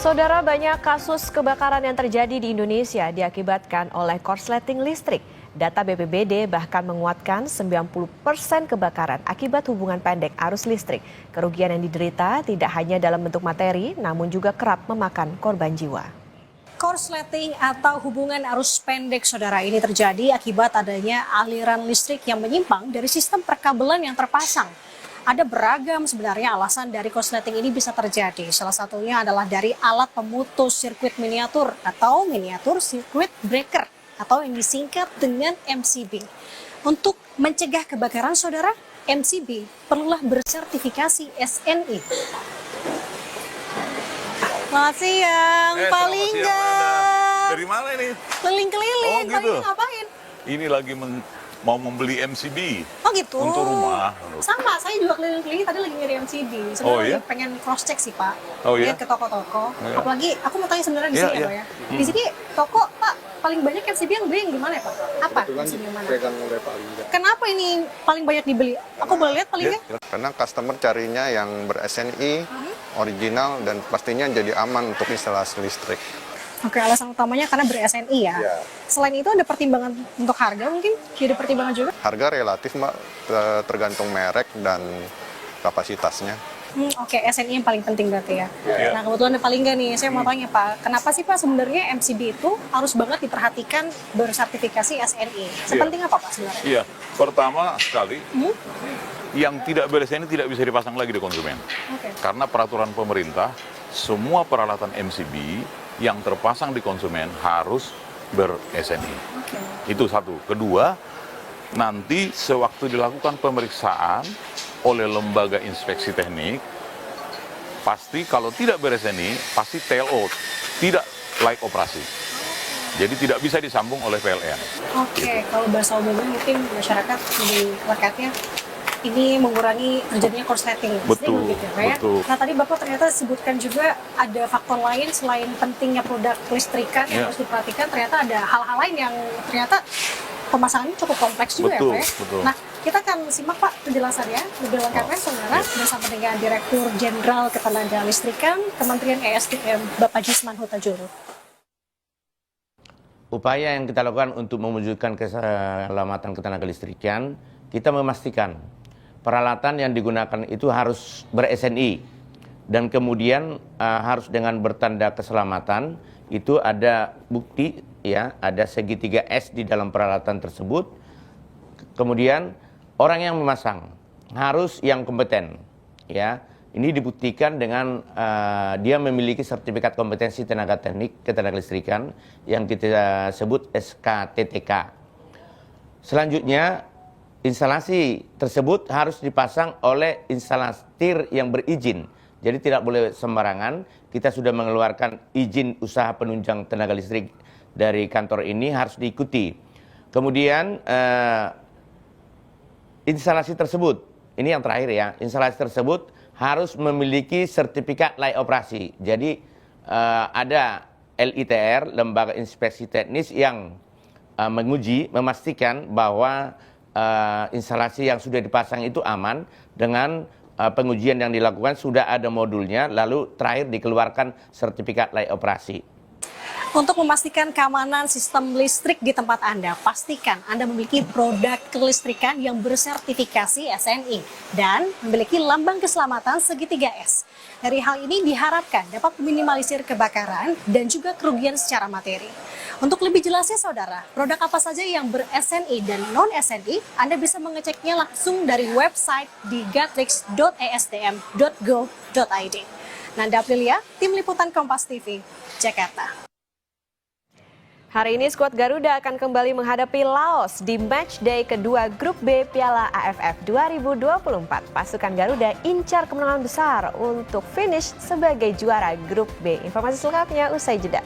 Saudara, banyak kasus kebakaran yang terjadi di Indonesia diakibatkan oleh korsleting listrik. Data BPBD bahkan menguatkan 90% kebakaran akibat hubungan pendek arus listrik. Kerugian yang diderita tidak hanya dalam bentuk materi, namun juga kerap memakan korban jiwa. Korsleting atau hubungan arus pendek, saudara, ini terjadi akibat adanya aliran listrik yang menyimpang dari sistem perkabelan yang terpasang. Ada beragam sebenarnya alasan dari korsleting ini bisa terjadi. Salah satunya adalah dari alat pemutus sirkuit miniatur atau miniatur circuit breaker atau yang disingkat dengan MCB. Untuk mencegah kebakaran, saudara, MCB perlulah bersertifikasi SNI. Selamat siang, Pak Lingga. Dari mana ini? Keliling-keliling, Oh, gitu. Pak Lingga ngapain? Ini lagi mau membeli MCB. Oh gitu. Untuk rumah. Sama, saya juga keliling-keliling tadi lagi nyari MCB. Sebenarnya Oh, iya? lagi pengen cross check sih, Pak. Oh, iya? Lihat ke toko-toko. Iya. Apalagi aku mau tanya sebenarnya di Iya, sini ya, iya. Pak ya. Di sini toko, Pak, paling banyak MCB yang beli yang di mana ya, Pak? Apa? Kebetulan Di sini yang mana? dipegang oleh Pak Lingga. Kenapa ini paling banyak dibeli? Aku boleh lihat paling nggak? Karena customer carinya yang ber-SNI, original, dan pastinya jadi aman untuk instalasi listrik. Oke, alasan utamanya karena ber-SNI ya. Iya. Selain itu ada pertimbangan untuk harga mungkin? Jadi pertimbangan juga? Harga relatif, Mbak, tergantung merek dan kapasitasnya. Oke, SNI yang paling penting berarti ya. Iya. Nah, kebetulan ada paling nggak nih, saya mau tanya Pak, kenapa sih Pak sebenarnya MCB itu harus banget diperhatikan bersertifikasi SNI? Sepenting apa Pak sebenarnya? Iya, pertama sekali, yang tidak beres ini tidak bisa dipasang lagi di konsumen. Oke. Karena peraturan pemerintah, semua peralatan MCB yang terpasang di konsumen harus ber-SNI. Oke. Itu satu. Kedua, nanti sewaktu dilakukan pemeriksaan oleh lembaga inspeksi teknik, pasti kalau tidak ber-SNI, pasti tail out, tidak layak operasi. Jadi tidak bisa disambung oleh PLN. Oke, kalau bahasa umumnya mungkin masyarakat lebih lekatnya ini mengurangi terjadinya korsleting. Betul, Gitu, ya, Pak ya? betul. Nah, tadi Bapak ternyata sebutkan juga ada faktor lain selain pentingnya produk listrikan yang Iya. harus diperhatikan, ternyata ada hal-hal lain yang ternyata pemasangannya cukup kompleks juga Betul, ya Pak ya? betul. Nah, kita akan simak Pak penjelasannya lebih lengkapnya saudara bersama dengan Direktur Jenderal Ketenagalistrikan Kementerian ESDM Bapak Jisman Huta-Juru. Upaya yang kita lakukan untuk mewujudkan keselamatan ketenagalistrikan, kita memastikan peralatan yang digunakan itu harus ber-SNI dan kemudian harus dengan bertanda keselamatan. Itu ada bukti ya, ada segitiga S di dalam peralatan tersebut. Kemudian orang yang memasang harus yang kompeten ya. Ini dibuktikan dengan dia memiliki sertifikat kompetensi tenaga teknik ketenagalistrikan yang kita sebut SKTTK. Selanjutnya, instalasi tersebut harus dipasang oleh instalatir yang berizin. Jadi tidak boleh sembarangan. Kita sudah mengeluarkan izin usaha penunjang tenaga listrik dari kantor ini, harus diikuti. Kemudian instalasi tersebut, ini yang terakhir ya, instalasi tersebut harus memiliki sertifikat layak operasi. Jadi ada LITR, Lembaga Inspeksi Teknis, yang menguji, memastikan bahwa instalasi yang sudah dipasang itu aman. Dengan pengujian yang dilakukan sudah ada modulnya, lalu terakhir dikeluarkan sertifikat layak operasi. Untuk memastikan keamanan sistem listrik di tempat Anda, pastikan Anda memiliki produk kelistrikan yang bersertifikasi SNI dan memiliki lambang keselamatan segitiga S. Dari hal ini diharapkan dapat meminimalisir kebakaran dan juga kerugian secara materi. Untuk lebih jelasnya saudara, produk apa saja yang ber-SNI dan non-SNI, Anda bisa mengeceknya langsung dari website di gatrix.esdm.go.id. Nanda Aprilia, Tim Liputan Kompas TV, Jakarta. Hari ini skuad Garuda akan kembali menghadapi Laos di matchday kedua Grup B Piala AFF 2024. Pasukan Garuda incar kemenangan besar untuk finish sebagai juara Grup B. Informasi selengkapnya usai jeda.